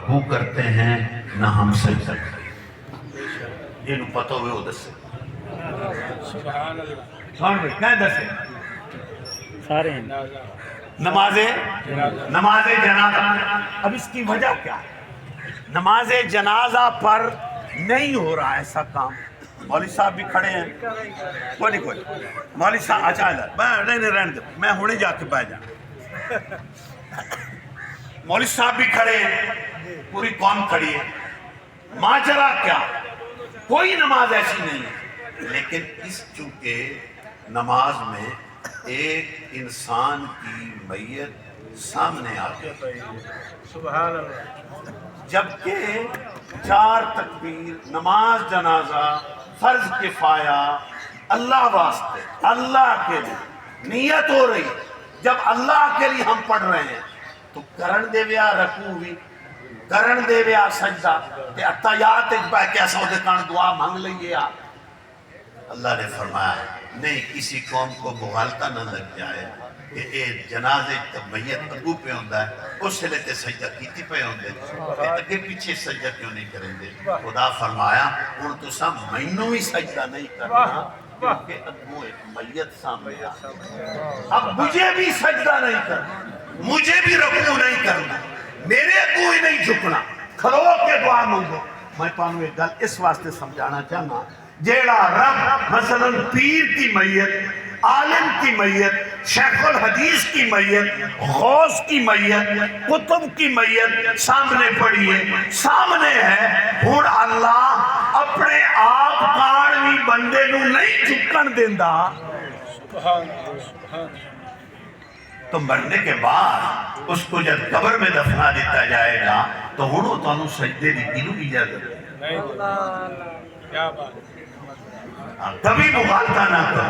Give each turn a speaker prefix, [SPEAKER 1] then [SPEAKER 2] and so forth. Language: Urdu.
[SPEAKER 1] رکوع کرتے ہیں نہ ہم سجدہ کرتے ہیں۔ یہ پتہ ہوئے وہ دسے
[SPEAKER 2] سبحان اللہ۔
[SPEAKER 1] کون بھائی کیا دسے؟
[SPEAKER 2] سارے ہیں
[SPEAKER 1] نماز جنازہ۔ اب اس کی وجہ کیا ہے؟ نماز جنازہ پر نہیں ہو رہا ایسا کام۔ مولوی صاحب بھی کھڑے ہیں، کوئی مولوی صاحب اچھا نہیں رہنے دو، میں ہونے جا کے بیٹھ جانا۔ مولوی صاحب بھی کھڑے ہیں، پوری قوم کھڑی ہے، ماجرا کیا؟ کوئی نماز ایسی نہیں ہے، لیکن اس چونکہ نماز میں ایک انسان کی میت سامنے آتی ہے،
[SPEAKER 2] سبحان اللہ۔
[SPEAKER 1] جبکہ 4 تکبیر، نماز جنازہ، فرض کفایہ، اللہ واسطے، اللہ کے لیے نیت ہو رہی، جب اللہ کے لیے ہم پڑھ رہے ہیں تو کرن دے ویا رکوع بھی، کرن دے ویا سجدہ، تے اتحیات ایک بار کیسا ہوتے کان دعا مانگ لئیے آپ۔ اللہ نے فرمایا نہیں کسی قوم کو مغالطہ نہ لگ جائے کہ اے جنازے تک میت اگو پہ ہوندہ ہے، اس لئے تے سجدہ کیتی پہ ہوندے، اگے پیچھے سجدہ کیوں نہیں کریں دے؟ خدا فرمایا ان تو سب مینوں ہی سجدہ نہیں کرنا کیونکہ اگو ایک میت سامنے آ، اب مجھے بھی سجدہ نہیں کرنا، مجھے بھی رکوع نہیں کرنا، میرے اگو ہی نہیں جھکنا، کھلو کے دعا مانگو۔ میں پانوں ایک گل اس واسطے سمجھانا چاہنا، جیڑا رب مثلا پیر کی میت، عالم کی میت، شیخ الحدیث کی میت، غوث کی میت، قطب کی میت سامنے پڑی ہے، سامنے ہے، ہون اللہ اپنے آپ کانوی بندے نو نہیں جھکن دیندہ،
[SPEAKER 2] سبحان اللہ۔ سبحان اللہ۔
[SPEAKER 1] تو مرنے کے بعد اس کو جب قبر میں دفنا دیتا جائے گا تو ہونو تو انہوں سجدے دی کینوں کی اجازت ہے،
[SPEAKER 2] نہیں کیا بات ہے۔
[SPEAKER 1] کبھی مغالطہ نہ کرو۔